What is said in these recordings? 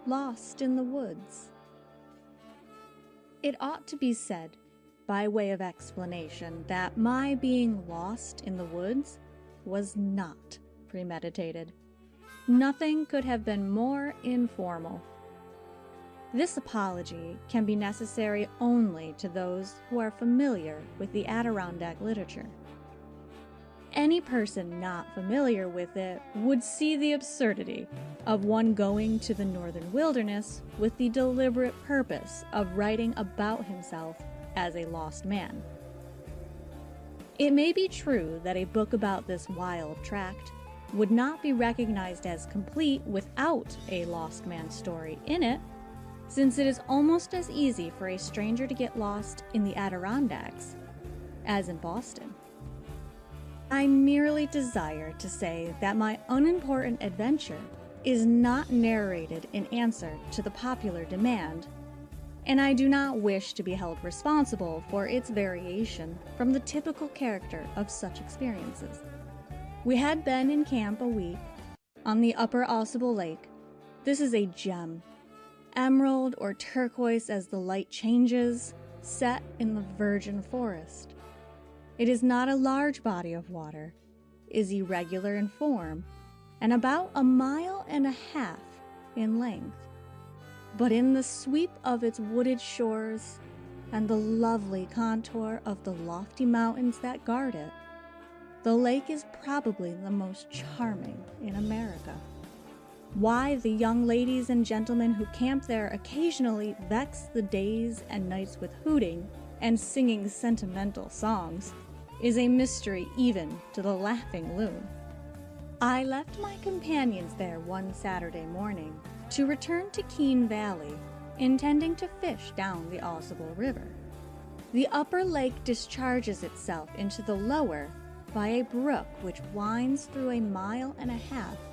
lost in the woods. It ought to be said, by way of explanation, that my being lost in the woods was not premeditated. Nothing could have been more informal. This apology can be necessary only to those who are familiar with the Adirondack literature. Any person not familiar with it would see the absurdity of one going to the northern wilderness with the deliberate purpose of writing about himself as a lost man. It may be true that a book about this wild tract would not be recognized as complete without a lost man story in it, since it is almost as easy for a stranger to get lost in the Adirondacks as in Boston. I merely desire to say that my unimportant adventure is not narrated in answer to the popular demand, and I do not wish to be held responsible for its variation from the typical character of such experiences. We had been in camp a week on the upper Ausable Lake. This is a gem, emerald or turquoise as the light changes, set in the virgin forest. It is not a large body of water, is irregular in form, and about 1.5 miles in length. But in the sweep of its wooded shores and the lovely contour of the lofty mountains that guard it, the lake is probably the most charming in America. Why the young ladies and gentlemen who camp there occasionally vex the days and nights with hooting and singing sentimental songs is a mystery even to the laughing loon. I left my companions there one Saturday morning to return to Keene Valley, intending to fish down the Ausable River. The upper lake discharges itself into the lower by a brook which winds through 1.5 miles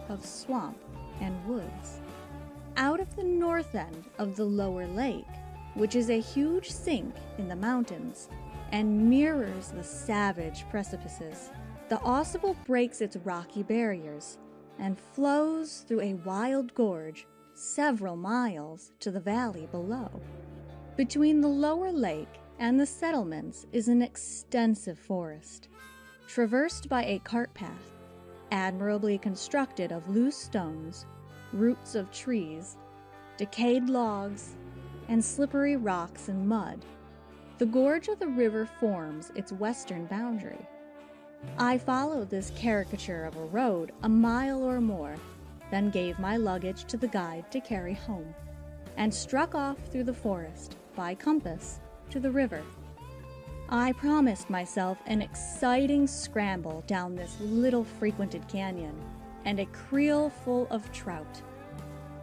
of swamp and woods. Out of the north end of the lower lake, which is a huge sink in the mountains and mirrors the savage precipices, the Ausable breaks its rocky barriers and flows through a wild gorge several miles to the valley below. Between the lower lake and the settlements is an extensive forest, traversed by a cart path, admirably constructed of loose stones, roots of trees, decayed logs, and slippery rocks and mud. The gorge of the river forms its western boundary. I followed this caricature of a road 1 mile or more, then gave my luggage to the guide to carry home, and struck off through the forest, by compass, to the river. I promised myself an exciting scramble down this little frequented canyon, and a creel full of trout.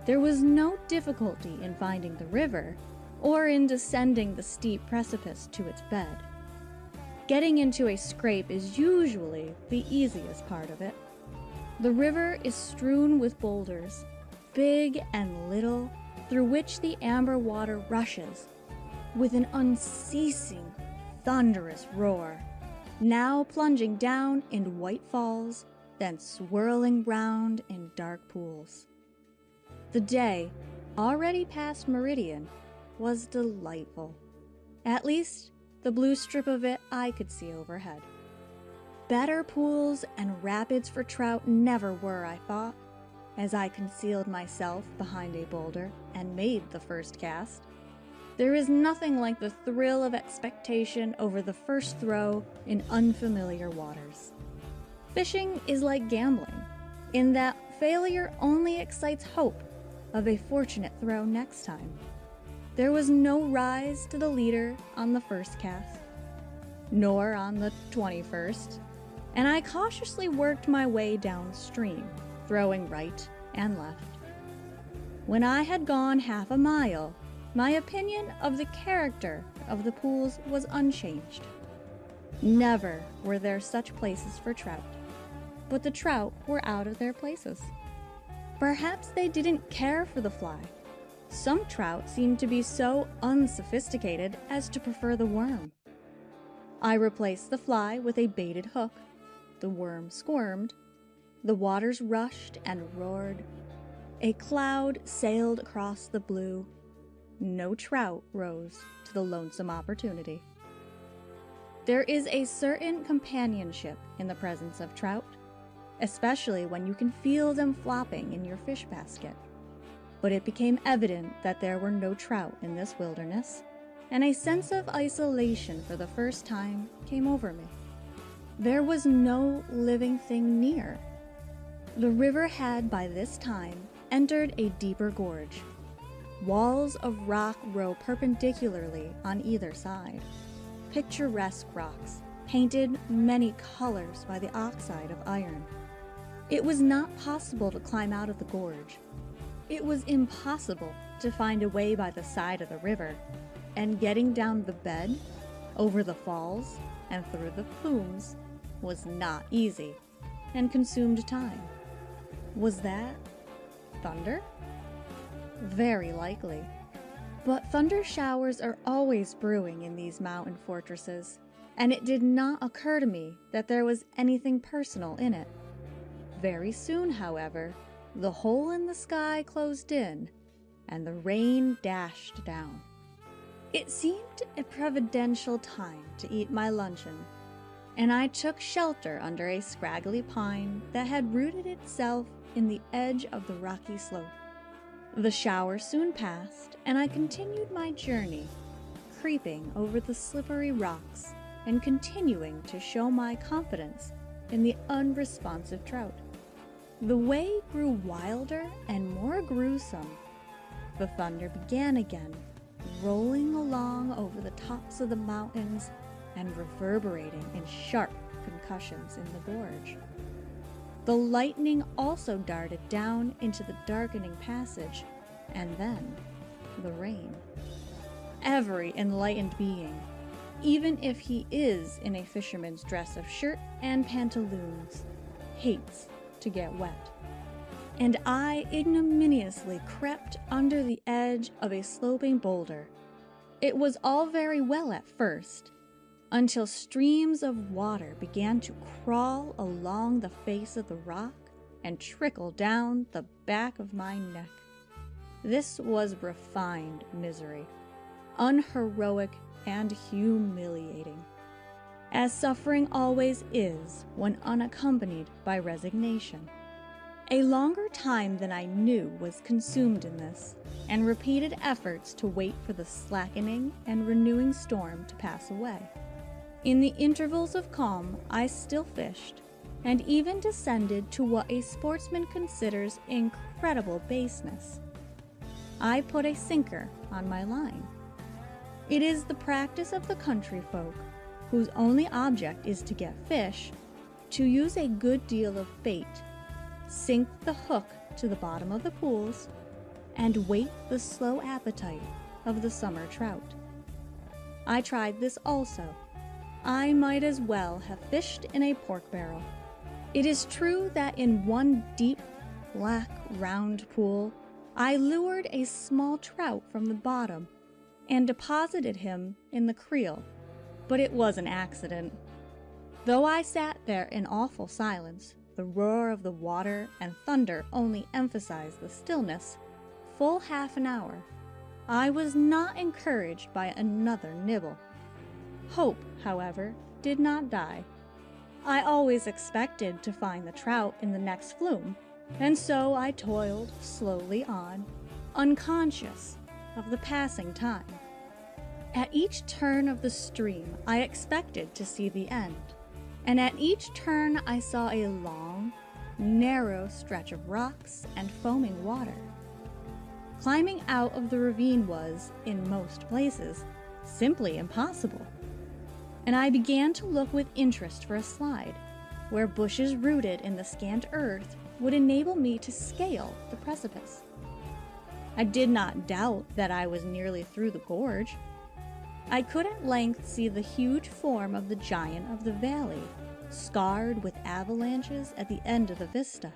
There was no difficulty in finding the river, or in descending the steep precipice to its bed. Getting into a scrape is usually the easiest part of it. The river is strewn with boulders, big and little, through which the amber water rushes with an unceasing, thunderous roar, now plunging down in white falls, then swirling round in dark pools. The day, already past meridian, was delightful. At least, the blue strip of it I could see overhead. Better pools and rapids for trout never were, I thought, as I concealed myself behind a boulder and made the first cast. There is nothing like the thrill of expectation over the first throw in unfamiliar waters. Fishing is like gambling, in that failure only excites hope of a fortunate throw next time. There was no rise to the leader on the first cast, nor on the 21st, and I cautiously worked my way downstream, throwing right and left. When I had gone 1/2 mile, my opinion of the character of the pools was unchanged. Never were there such places for trout, but the trout were out of their places. Perhaps they didn't care for the fly. Some trout seemed to be so unsophisticated as to prefer the worm. I replaced the fly with a baited hook. The worm squirmed. The waters rushed and roared. A cloud sailed across the blue. No trout rose to the lonesome opportunity. There is a certain companionship in the presence of trout, especially when you can feel them flopping in your fish basket. But it became evident that there were no trout in this wilderness, and a sense of isolation for the first time came over me. There was no living thing near. The river had by this time entered a deeper gorge. Walls of rock row perpendicularly on either side. Picturesque rocks, painted many colors by the oxide of iron. It was not possible to climb out of the gorge. It was impossible to find a way by the side of the river, and getting down the bed, over the falls, and through the plumes was not easy, and consumed time. Was that thunder? Very likely. But thunder showers are always brewing in these mountain fortresses, and it did not occur to me that there was anything personal in it. Very soon, however, the hole in the sky closed in, and the rain dashed down. It seemed a providential time to eat my luncheon, and I took shelter under a scraggly pine that had rooted itself in the edge of the rocky slope. The shower soon passed, and I continued my journey, creeping over the slippery rocks and continuing to show my confidence in the unresponsive trout. The way grew wilder and more gruesome. The thunder began again, rolling along over the tops of the mountains and reverberating in sharp concussions in the gorge. The lightning also darted down into the darkening passage, and then the rain. Every enlightened being, even if he is in a fisherman's dress of shirt and pantaloons, hates to get wet. And I ignominiously crept under the edge of a sloping boulder. It was all very well at first, until streams of water began to crawl along the face of the rock and trickle down the back of my neck. This was refined misery, unheroic and humiliating, as suffering always is when unaccompanied by resignation. A longer time than I knew was consumed in this, and repeated efforts to wait for the slackening and renewing storm to pass away. In the intervals of calm, I still fished, and even descended to what a sportsman considers incredible baseness. I put a sinker on my line. It is the practice of the country folk, whose only object is to get fish, to use a good deal of bait, sink the hook to the bottom of the pools, and wait the slow appetite of the summer trout. I tried this also. I might as well have fished in a pork barrel. It is true that in one deep, black, round pool, I lured a small trout from the bottom and deposited him in the creel, but it was an accident. Though I sat there in awful silence, the roar of the water and thunder only emphasized the stillness, full half an hour, I was not encouraged by another nibble. Hope, however, did not die. I always expected to find the trout in the next flume, and so I toiled slowly on, unconscious of the passing time. At each turn of the stream, I expected to see the end, and at each turn I saw a long, narrow stretch of rocks and foaming water. Climbing out of the ravine was, in most places, simply impossible, and I began to look with interest for a slide, where bushes rooted in the scant earth would enable me to scale the precipice. I did not doubt that I was nearly through the gorge. I could at length see the huge form of the giant of the valley, scarred with avalanches at the end of the vista,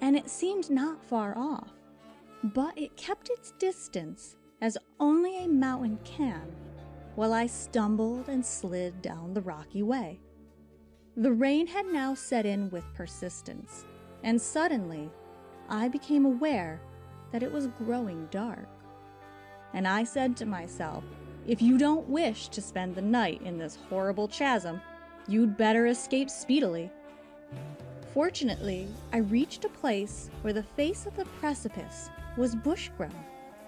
and it seemed not far off, but it kept its distance as only a mountain can, while I stumbled and slid down the rocky way. The rain had now set in with persistence, and suddenly I became aware that it was growing dark. And I said to myself, if you don't wish to spend the night in this horrible chasm, you'd better escape speedily. Fortunately, I reached a place where the face of the precipice was bush-grown,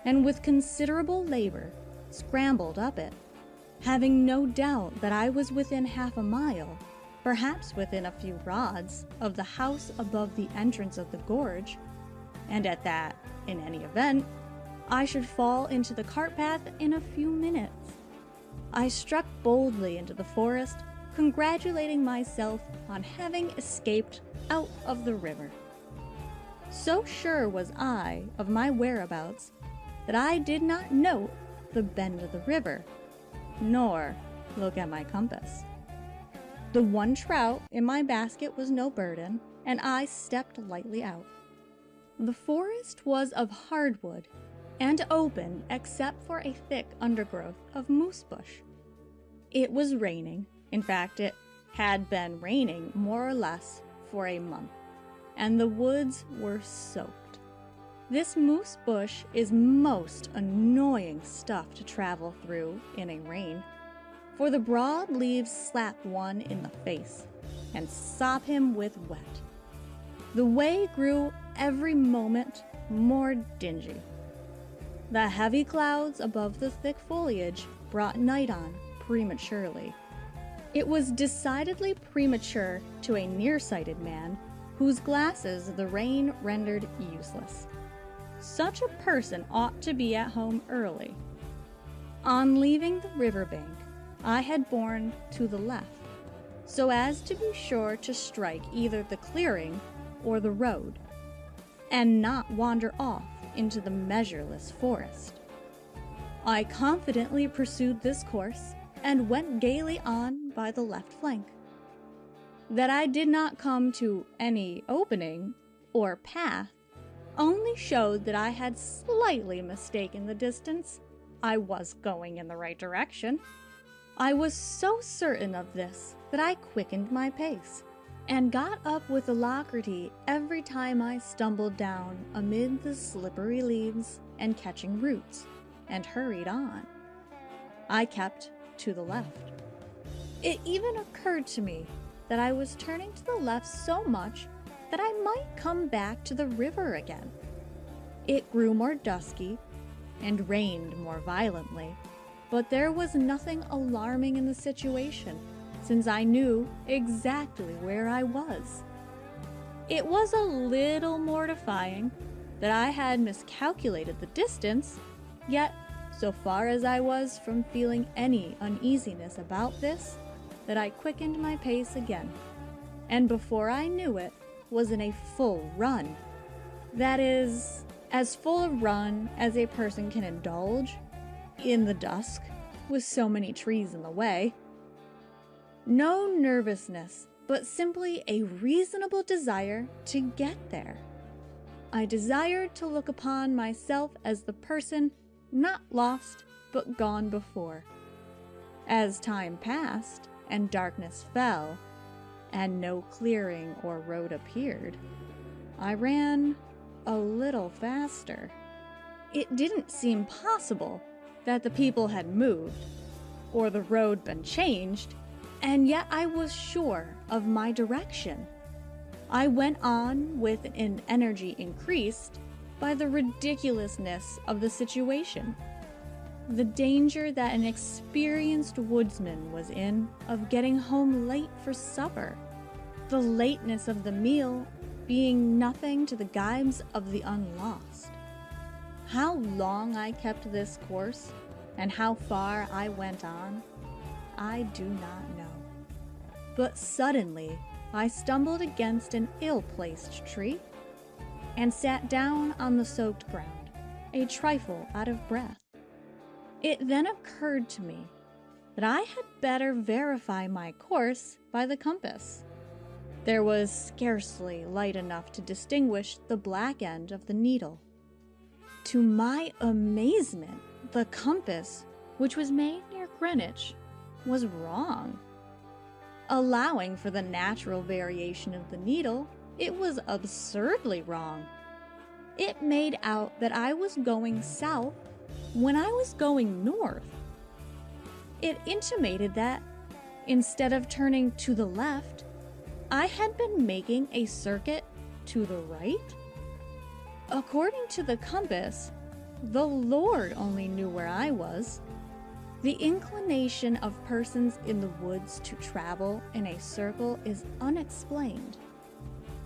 and with considerable labor scrambled up it, having no doubt that I was within half a mile, perhaps within a few rods, of the house above the entrance of the gorge, and at that, in any event, I should fall into the cart path in a few minutes. I struck boldly into the forest, congratulating myself on having escaped out of the river. So sure was I of my whereabouts that I did not note the bend of the river, nor look at my compass. The one trout in my basket was no burden, and I stepped lightly out. The forest was of hardwood and open except for a thick undergrowth of moose bush. It was raining. In fact, it had been raining more or less for a month, and the woods were soaked. This moose bush is most annoying stuff to travel through in a rain, for the broad leaves slap one in the face and sop him with wet. The way grew every moment more dingy. The heavy clouds above the thick foliage brought night on prematurely. It was decidedly premature to a nearsighted man whose glasses the rain rendered useless. Such a person ought to be at home early. On leaving the riverbank, I had borne to the left, so as to be sure to strike either the clearing or the road, and not wander off into the measureless forest. I confidently pursued this course, and went gaily on by the left flank. That I did not come to any opening or path only showed that I had slightly mistaken the distance. I was going in the right direction. I was so certain of this that I quickened my pace, and got up with alacrity every time I stumbled down amid the slippery leaves and catching roots, and hurried on. I kept to the left. It even occurred to me that I was turning to the left so much that I might come back to the river again. It grew more dusky and rained more violently, but there was nothing alarming in the situation, since I knew exactly where I was. It was a little mortifying that I had miscalculated the distance, yet, so far as I was from feeling any uneasiness about this, that I quickened my pace again, and before I knew it, was in a full run. That is, as full a run as a person can indulge in the dusk, with so many trees in the way. No nervousness, but simply a reasonable desire to get there. I desired to look upon myself as the person not lost, but gone before. As time passed, and darkness fell, and no clearing or road appeared, I ran a little faster. It didn't seem possible that the people had moved, or the road been changed, and yet I was sure of my direction. I went on with an energy increased by the ridiculousness of the situation, the danger that an experienced woodsman was in of getting home late for supper, the lateness of the meal being nothing to the gibes of the unlost. How long I kept this course, and how far I went on, I do not know. But suddenly I stumbled against an ill-placed tree, and sat down on the soaked ground, a trifle out of breath. It then occurred to me that I had better verify my course by the compass. There was scarcely light enough to distinguish the black end of the needle. To my amazement, the compass, which was made near Greenwich, was wrong. Allowing for the natural variation of the needle, it was absurdly wrong. It made out that I was going south when I was going north. It intimated that, instead of turning to the left, I had been making a circuit to the right. According to the compass, the Lord only knew where I was. The inclination of persons in the woods to travel in a circle is unexplained.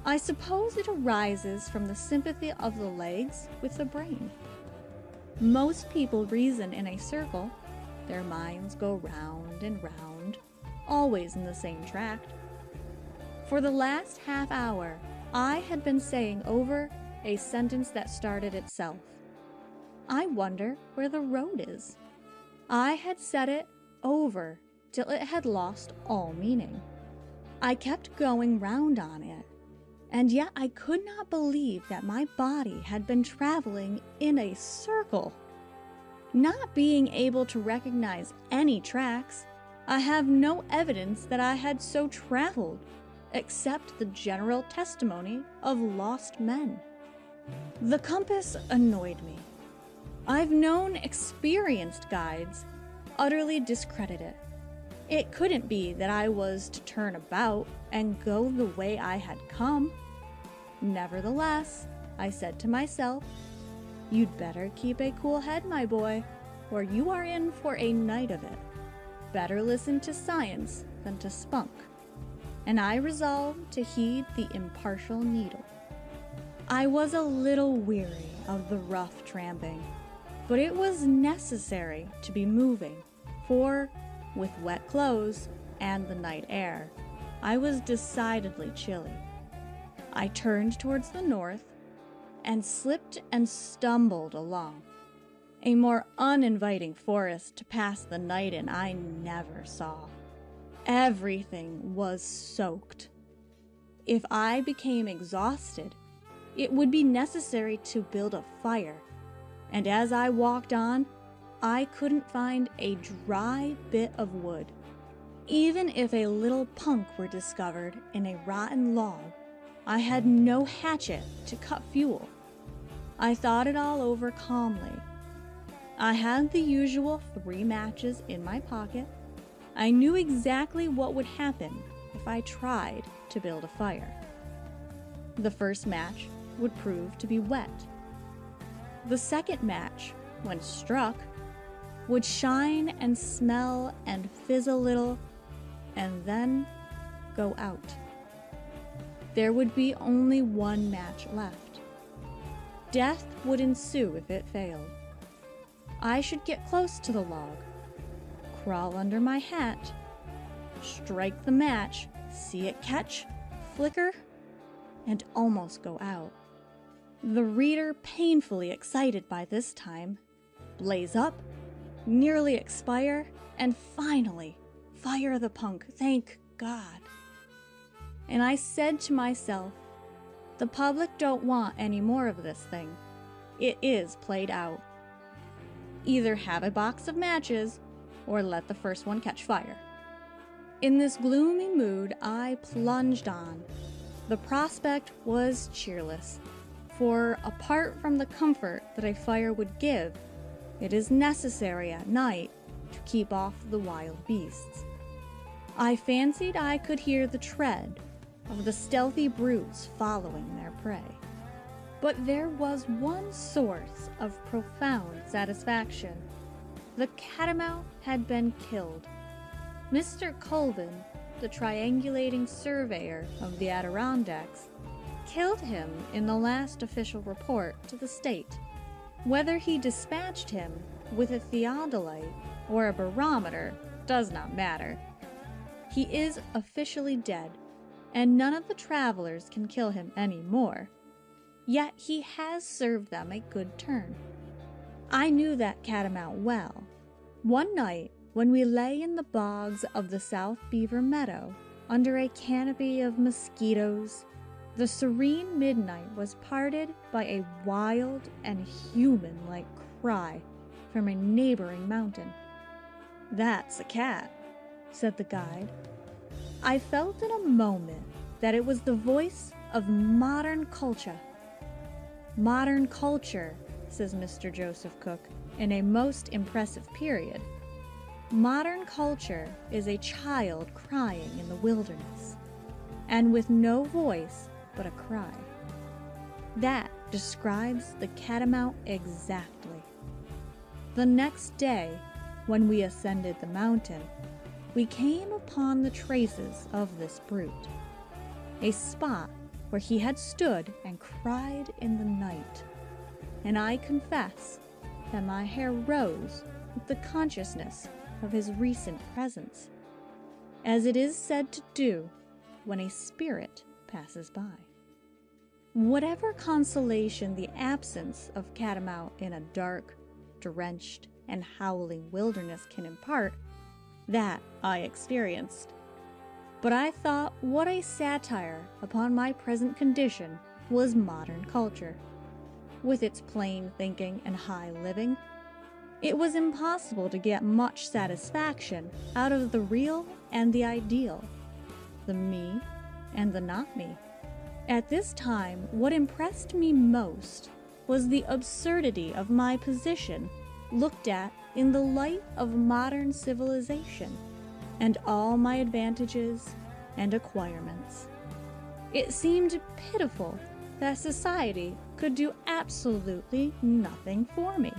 I suppose it arises from the sympathy of the legs with the brain. Most people reason in a circle. Their minds go round and round, always in the same tract. For the last half hour, I had been saying over a sentence that started itself. I wonder where the road is. I had said it over till it had lost all meaning. I kept going round on it, and yet I could not believe that my body had been traveling in a circle. Not being able to recognize any tracks, I have no evidence that I had so traveled, except the general testimony of lost men. The compass annoyed me. I've known experienced guides utterly discredit it. It couldn't be that I was to turn about and go the way I had come. Nevertheless, I said to myself, "You'd better keep a cool head, my boy, or you are in for a night of it. Better listen to science than to spunk." And I resolved to heed the impartial needle. I was a little weary of the rough tramping, but it was necessary to be moving, for, with wet clothes and the night air, I was decidedly chilly. I turned towards the north and slipped and stumbled along. A more uninviting forest to pass the night in I never saw. Everything was soaked. If I became exhausted, it would be necessary to build a fire, and as I walked on, I couldn't find a dry bit of wood. Even if a little punk were discovered in a rotten log, I had no hatchet to cut fuel. I thought it all over calmly. I had the usual 3 matches in my pocket. I knew exactly what would happen if I tried to build a fire. The first match would prove to be wet. The second match, when struck, would shine and smell and fizz a little, and then go out. There would be only 1 match left. Death would ensue if it failed. I should get close to the log, crawl under my hat, strike the match, see it catch, flicker, and almost go out. The reader, painfully excited by this time, blaze up, nearly expire, and finally fire the punk, thank God. And I said to myself, the public don't want any more of this thing. It is played out. Either have a box of matches, or let the first one catch fire. In this gloomy mood, I plunged on. The prospect was cheerless, for apart from the comfort that a fire would give, it is necessary at night to keep off the wild beasts. I fancied I could hear the tread of the stealthy brutes following their prey. But there was one source of profound satisfaction. The catamount had been killed. Mr. Colvin, the triangulating surveyor of the Adirondacks, killed him in the last official report to the state. Whether he dispatched him with a theodolite or a barometer does not matter. He is officially dead, and none of the travelers can kill him any more. Yet he has served them a good turn. I knew that catamount well. One night, when we lay in the bogs of the South Beaver Meadow, under a canopy of mosquitoes, the serene midnight was parted by a wild and human-like cry from a neighboring mountain. "That's a cat," said the guide. I felt in a moment that it was the voice of modern culture. Modern culture, says Mr. Joseph Cook in a most impressive period. Modern culture is a child crying in the wilderness, and with no voice but a cry. That describes the catamount exactly. The next day, when we ascended the mountain, we came upon the traces of this brute, a spot where he had stood and cried in the night, and I confess that my hair rose with the consciousness of his recent presence, as it is said to do when a spirit passes by. Whatever consolation the absence of catamount in a dark, drenched, and howling wilderness can impart, that I experienced. But I thought what a satire upon my present condition was modern culture. With its plain thinking and high living, it was impossible to get much satisfaction out of the real and the ideal, the me and the not me. At this time, what impressed me most was the absurdity of my position looked at in the light of modern civilization and all my advantages and acquirements. It seemed pitiful that society could do absolutely nothing for me.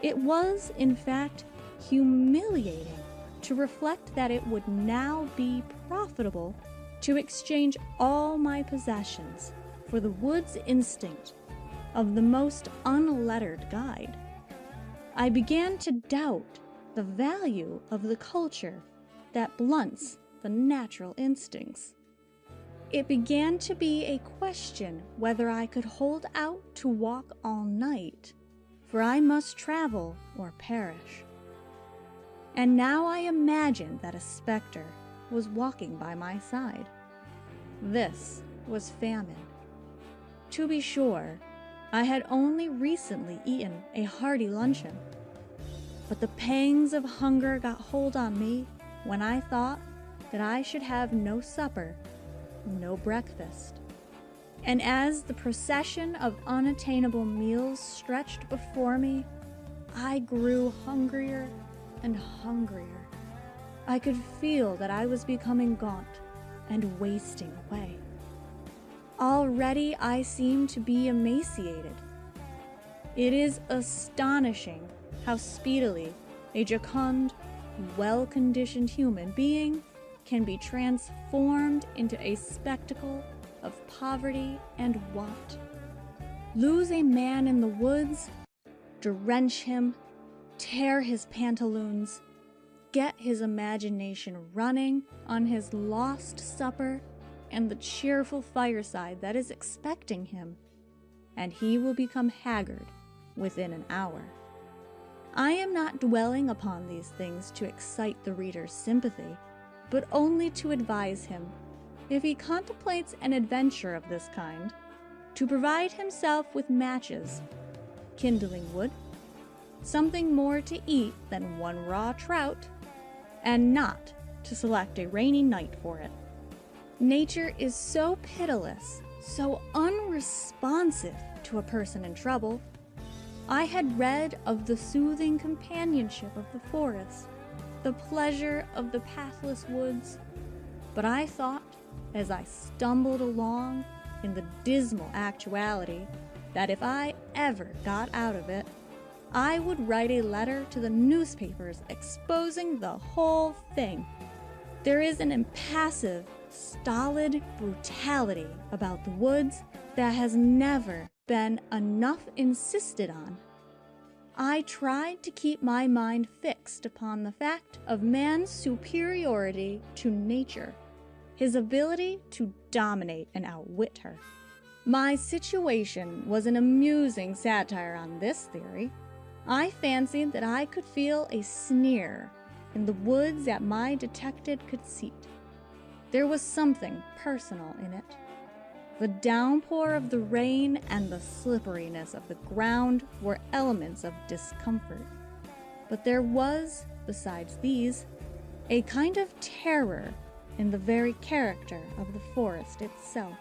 It was, in fact, humiliating to reflect that it would now be profitable to exchange all my possessions for the woods instinct of the most unlettered guide. I began to doubt the value of the culture that blunts the natural instincts. It began to be a question whether I could hold out to walk all night, for I must travel or perish. And now I imagined that a specter was walking by my side. This was famine. To be sure, I had only recently eaten a hearty luncheon, but the pangs of hunger got hold on me when I thought that I should have no supper, no breakfast. And as the procession of unattainable meals stretched before me, I grew hungrier and hungrier. I could feel that I was becoming gaunt and wasting away. Already I seemed to be emaciated. It is astonishing how speedily a jocund, well-conditioned human being can be transformed into a spectacle of poverty and want. Lose a man in the woods, drench him, tear his pantaloons, get his imagination running on his lost supper and the cheerful fireside that is expecting him, and he will become haggard within an hour. I am not dwelling upon these things to excite the reader's sympathy, but only to advise him, if he contemplates an adventure of this kind, to provide himself with matches, kindling wood, something more to eat than one raw trout, and not to select a rainy night for it. Nature is so pitiless, so unresponsive to a person in trouble. I had read of the soothing companionship of the forest, the pleasure of the pathless woods, but I thought, as I stumbled along in the dismal actuality, that if I ever got out of it, I would write a letter to the newspapers exposing the whole thing. There is an impassive, stolid brutality about the woods that has never been enough insisted on. I tried to keep my mind fixed upon the fact of man's superiority to nature, his ability to dominate and outwit her. My situation was an amusing satire on this theory. I fancied that I could feel a sneer in the woods at my detected conceit. There was something personal in it. The downpour of the rain and the slipperiness of the ground were elements of discomfort. But there was, besides these, a kind of terror in the very character of the forest itself.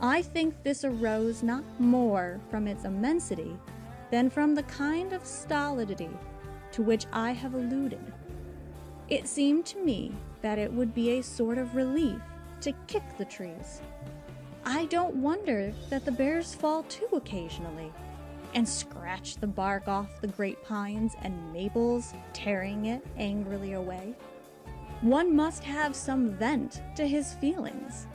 I think this arose not more from its immensity than from the kind of stolidity to which I have alluded. It seemed to me that it would be a sort of relief to kick the trees. I don't wonder that the bears fall too occasionally, and scratch the bark off the great pines and maples, tearing it angrily away. One must have some vent to his feelings.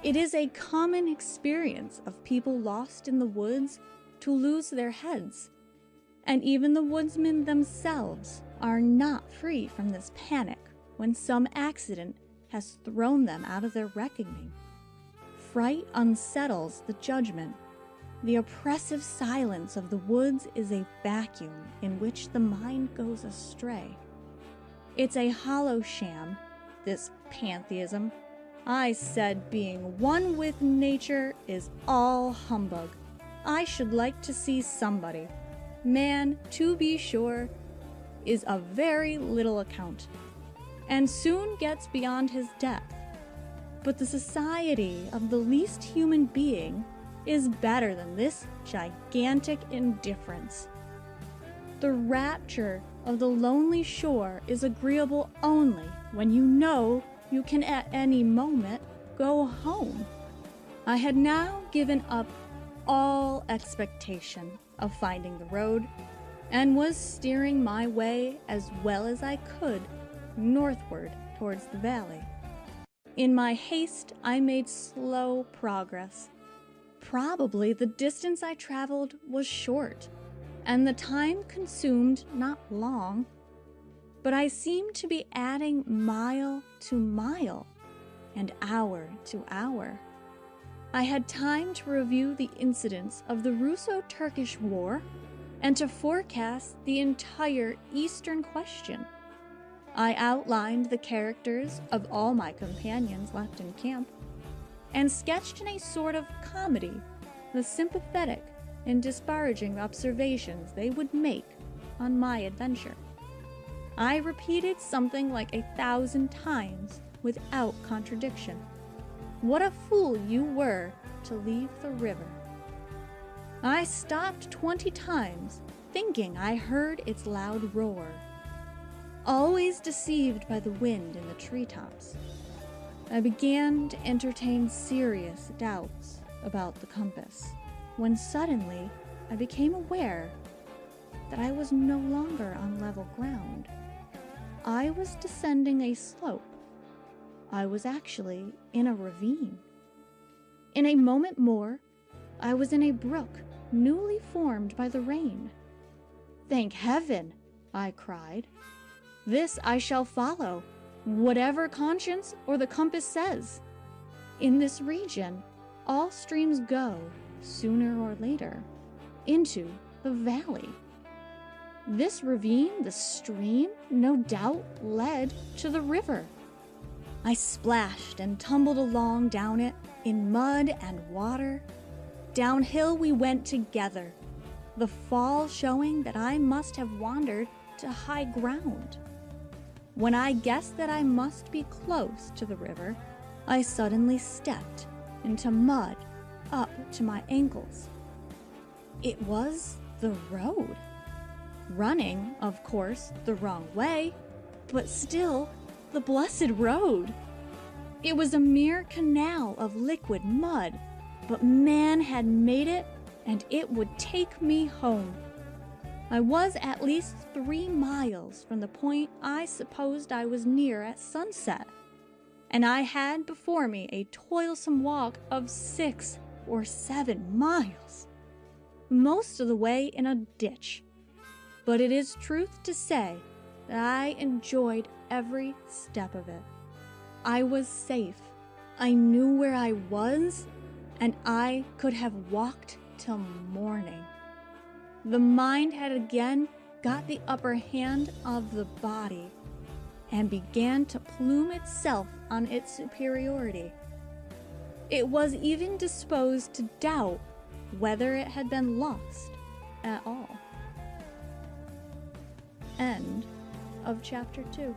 It is a common experience of people lost in the woods to lose their heads, and even the woodsmen themselves are not free from this panic when some accident has thrown them out of their reckoning. Fright unsettles the judgment. The oppressive silence of the woods is a vacuum in which the mind goes astray. It's a hollow sham, this pantheism. I said being one with nature is all humbug. I should like to see somebody. Man, to be sure, is of very little account, and soon gets beyond his depth. But the society of the least human being is better than this gigantic indifference. The rapture of the lonely shore is agreeable only when you know you can at any moment go home. I had now given up all expectation of finding the road, and was steering my way as well as I could northward towards the valley. In my haste, I made slow progress. Probably the distance I traveled was short, and the time consumed not long, but I seemed to be adding mile to mile and hour to hour. I had time to review the incidents of the Russo-Turkish War and to forecast the entire Eastern question. I outlined the characters of all my companions left in camp, and sketched in a sort of comedy the sympathetic and disparaging observations they would make on my adventure. I repeated something like 1,000 times without contradiction. What a fool you were to leave the river. I stopped 20 times, thinking I heard its loud roar, always deceived by the wind in the treetops. I began to entertain serious doubts about the compass, when suddenly I became aware that I was no longer on level ground. I was descending a slope. I was actually in a ravine. In a moment more, I was in a brook newly formed by the rain. "Thank heaven!" I cried. "This I shall follow, whatever conscience or the compass says. In this region, all streams go, sooner or later, into the valley. This ravine, the stream, no doubt led to the river." I splashed and tumbled along down it in mud and water. Downhill we went together, the fall showing that I must have wandered to high ground. When I guessed that I must be close to the river, I suddenly stepped into mud up to my ankles. It was the road. Running, of course, the wrong way, but still the blessed road. It was a mere canal of liquid mud, but man had made it, and it would take me home. I was at least 3 miles from the point I supposed I was near at sunset, and I had before me a toilsome walk of 6 or 7 miles, most of the way in a ditch. But it is truth to say that I enjoyed every step of it. I was safe. I knew where I was, and I could have walked till morning. The mind had again got the upper hand of the body, and began to plume itself on its superiority. It was even disposed to doubt whether it had been lost at all. End of chapter 2.